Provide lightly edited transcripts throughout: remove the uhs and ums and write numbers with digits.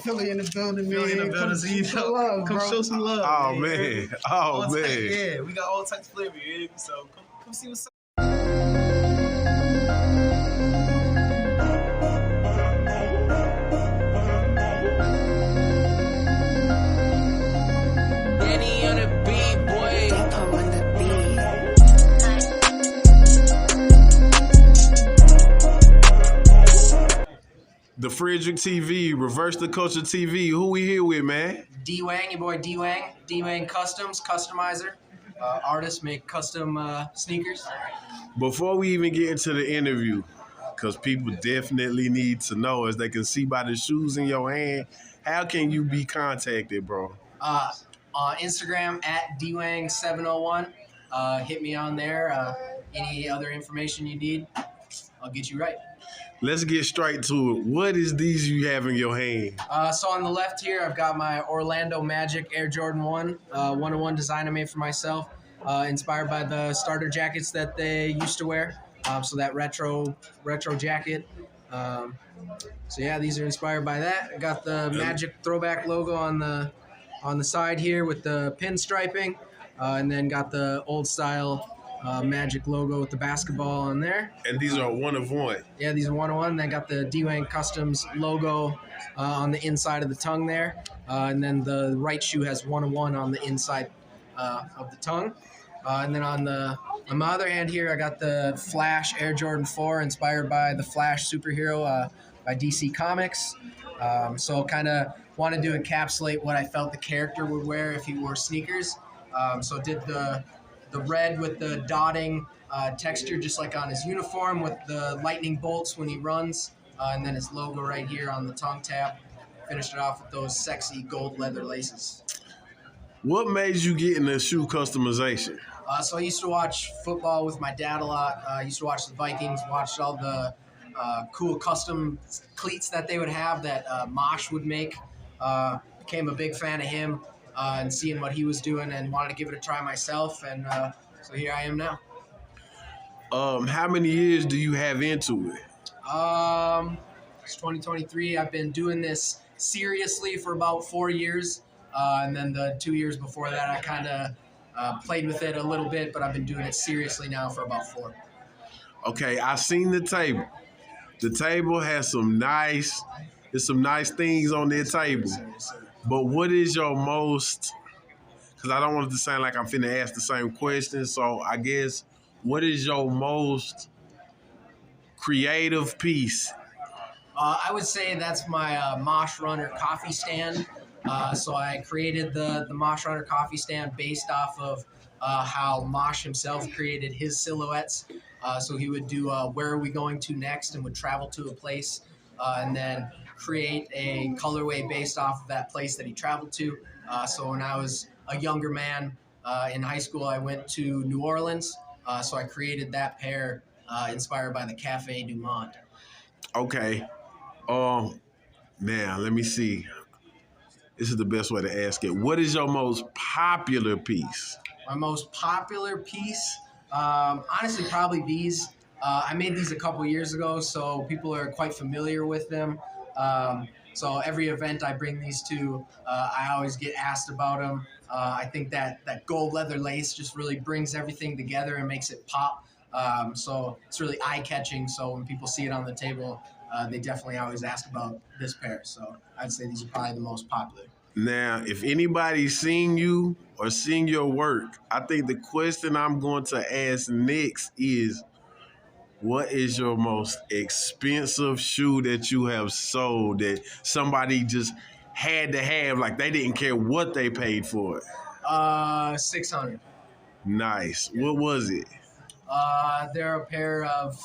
Philly in the building, man. Philly in the building, so you know, come show some love. Oh, man. Oh, man. Yeah, we got all types of flavor, so come see what's up. The Frederick TV, Reverse the Culture TV. Who we here with, man? D-Wang, your boy D-Wang. D-Wang Customs, customizer. Artists make custom sneakers. Before we even get into the interview, because people definitely need to know, as they can see by the shoes in your hand, how can you be contacted, bro? On Instagram at dwang701. Hit me on there. Any other information you need, I'll get you right. Let's get straight to it. What is these you have in your hand? So on the left here, I've got my Orlando Magic Air Jordan 1, one-on-one design I made for myself, inspired by the starter jackets that they used to wear. So that retro jacket. So yeah, these are inspired by that. I got the Magic throwback logo on the side here with the pinstriping, and then got the old style Magic logo with the basketball on there. And these are one of one. Yeah, these are one-on-one. Then got the D-Wang Customs logo on the inside of the tongue there. And then the right shoe has one-on-one on the inside of the tongue. And then on my other hand here, I got the Flash Air Jordan 4, inspired by the Flash superhero by DC Comics. So kind of wanted to encapsulate what I felt the character would wear if he wore sneakers. So did the red with the dotting texture, just like on his uniform, with the lightning bolts when he runs, and then his logo right here on the tongue tab. Finished it off with those sexy gold leather laces. What made you get into shoe customization? So I used to watch football with my dad a lot. I used to watch the Vikings, watched all the cool custom cleats that they would have that Mosh would make. Became a big fan of him. And seeing what he was doing, and wanted to give it a try myself, and so here I am now. How many years do you have into it? It's 2023. I've been doing this seriously for about 4 years, and then the 2 years before that, I kind of played with it a little bit, but I've been doing it seriously now for about 4. Okay, I seen the table. The table has some nice things on their table. But what is your most, because I don't want it to sound like I'm finna ask the same question, so I guess, what is your most creative piece? I would say that's my Mosh Runner coffee stand. So I created the Mosh Runner coffee stand based off of how Mosh himself created his silhouettes. So he would do where are we going to next, and would travel to a place, and then create a colorway based off of that place that he traveled to. So when I was a younger man in high school, I went to New Orleans. So I created that pair inspired by the Cafe Du Monde. Okay. Now, let me see. This is the best way to ask it. What is your most popular piece? My most popular piece? Honestly, probably these. I made these a couple years ago, so people are quite familiar with them. So every event I bring these to, I always get asked about them. I think that gold leather lace just really brings everything together and makes it pop. So it's really eye-catching. So when people see it on the table, they definitely always ask about this pair. So I'd say these are probably the most popular. Now, if anybody's seen you or seen your work, I think the question I'm going to ask next is, what is your most expensive shoe that you have sold that somebody just had to have, like they didn't care what they paid for it? $600. Nice. What was it? They're a pair of,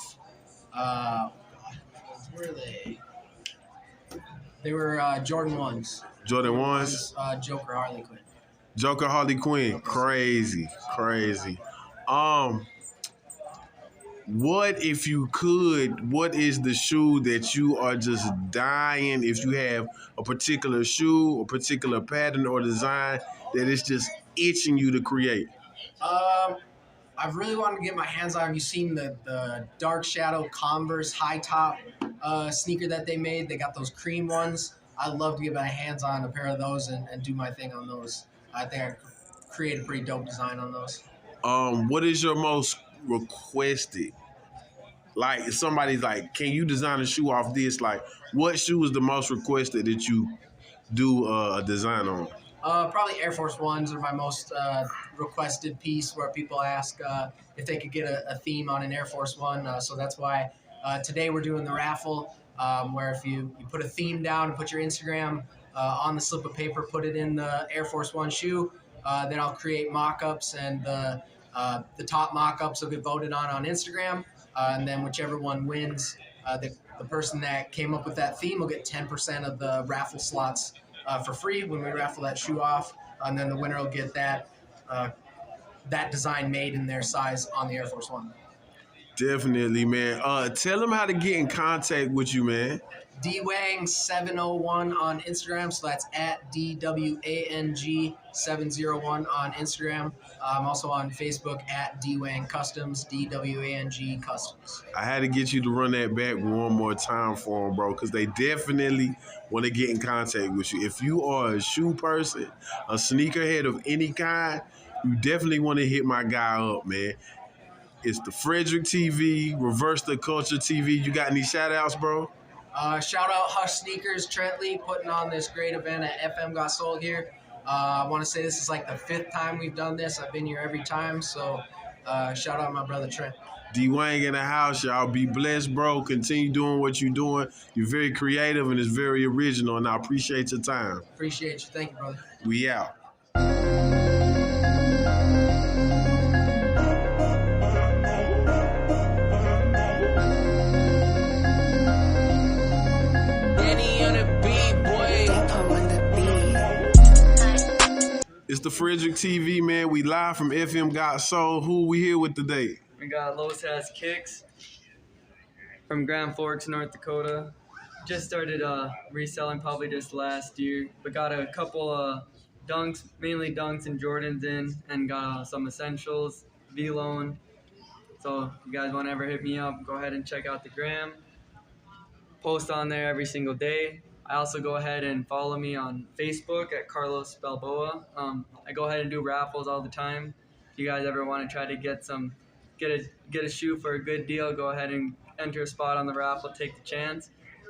where are they? They were Jordan 1s. Jordan 1s? Joker Harley Quinn. Joker Harley Quinn. Crazy. What, if you could, what is the shoe that you are just dying, if you have a particular shoe, a particular pattern or design that is just itching you to create? I've really wanted to get my hands on. Have you seen the Dark Shadow Converse high top sneaker that they made? They got those cream ones. I'd love to get my hands on a pair of those and do my thing on those. I think I could create a pretty dope design on those. What is your most requested? Like, if somebody's like, can you design a shoe off this? Like, what shoe is the most requested that you do a design on? Probably Air Force Ones are my most requested piece where people ask if they could get a theme on an Air Force One. So that's why today we're doing the raffle where if you put a theme down and put your Instagram on the slip of paper, put it in the Air Force One shoe, then I'll create mock-ups and the top mock-ups will get voted on Instagram. And then whichever one wins, the person that came up with that theme will get 10% of the raffle slots for free when we raffle that shoe off, and then the winner will get that design made in their size on the Air Force One. Definitely, man. Tell them how to get in contact with you, man. DWang701 on Instagram, so that's at DWANG701 on Instagram. I'm also on Facebook at DWang Customs, DWANG Customs. I had to get you to run that back one more time for them, bro, because they definitely want to get in contact with you. If you are a shoe person, a sneakerhead of any kind, you definitely want to hit my guy up, man. It's the Frederick TV, Reverse the Culture TV. You got any shout outs, bro? Shout out Hush Sneakers, Trent Lee, putting on this great event at FM Got Sold here. I want to say this is like the 5th time we've done this. I've been here every time, so shout out my brother Trent. D-Wang in the house, y'all. Be blessed, bro. Continue doing what you're doing. You're very creative and it's very original, and I appreciate your time. Appreciate you. Thank you, brother. We out. It's the Frederick TV, man. We live from FM Got Soul. Who we here with today? We got Los Has Kicks from Grand Forks, North Dakota. Just started reselling probably just last year, but got a couple of dunks, mainly dunks and Jordans in, and got some essentials, V-Loan. So if you guys want to ever hit me up, go ahead and check out the gram. Post on there every single day. I also go ahead and follow me on Facebook at Carlos Balboa. I go ahead and do raffles all the time. If you guys ever want to try to get a shoe for a good deal, go ahead and enter a spot on the raffle. Take the chance.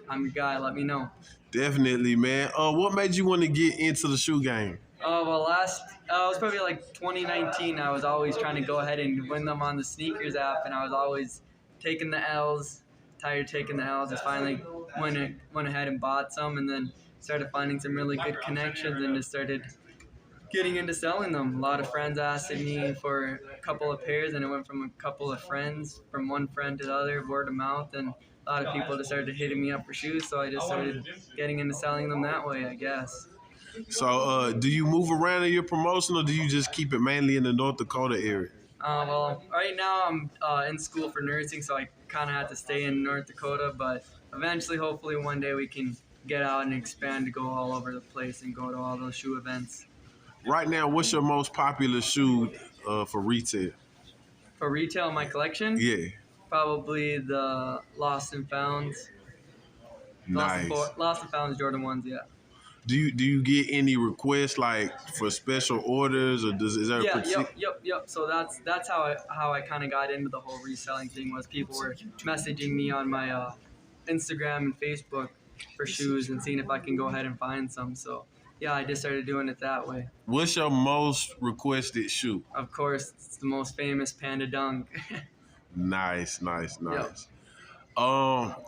I'm your guy. Let me know. Definitely, man. What made you want to get into the shoe game? Well, it was probably like 2019. I was always trying to go ahead and win them on the sneakers app, and I was always taking the L's. Tired of taking the L's. I finally went ahead and bought some, and then started finding some really good connections, and just started getting into selling them. A lot of friends asked me for a couple of pairs, and it went from a couple of friends, from one friend to the other, word of mouth, and a lot of people just started hitting me up for shoes, so I just started getting into selling them that way, I guess. So, do you move around in your promotion, or do you just keep it mainly in the North Dakota area? Well, right now I'm in school for nursing, so I kind of have to stay in North Dakota, but eventually, hopefully one day we can get out and expand to go all over the place and go to all those shoe events. Right now, what's your most popular shoe for retail? For retail, my collection? Yeah. Probably the Lost and Founds. Nice. Lost and Founds Jordan 1s, yeah. Do you get any requests like for special orders, or is there a particular? Yep. So that's how I kind of got into the whole reselling thing. Was people were messaging me on my Instagram and Facebook for shoes and seeing if I can go ahead and find some. So yeah, I just started doing it that way. What's your most requested shoe? Of course, it's the most famous Panda Dunk. Nice. Yep.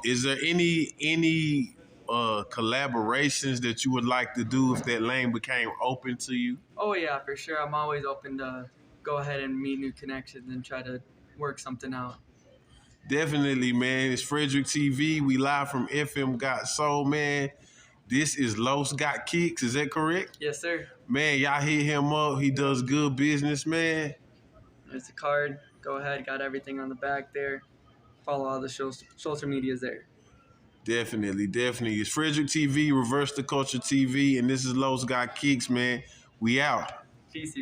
Is there any collaborations that you would like to do if that lane became open to you? Oh yeah, for sure. I'm always open to go ahead and meet new connections and try to work something out. Definitely, man. It's Frederick TV. We live from FM Got Soul, man. This is Los Got Kicks. Is that correct? Yes, sir. Man, y'all hit him up. He does good business, man. There's the card. Go ahead. Got everything on the back there. Follow all the social medias there. Definitely. It's Frederick TV, Reverse the Culture TV, and this is Los Got Kicks, man. We out. Peace.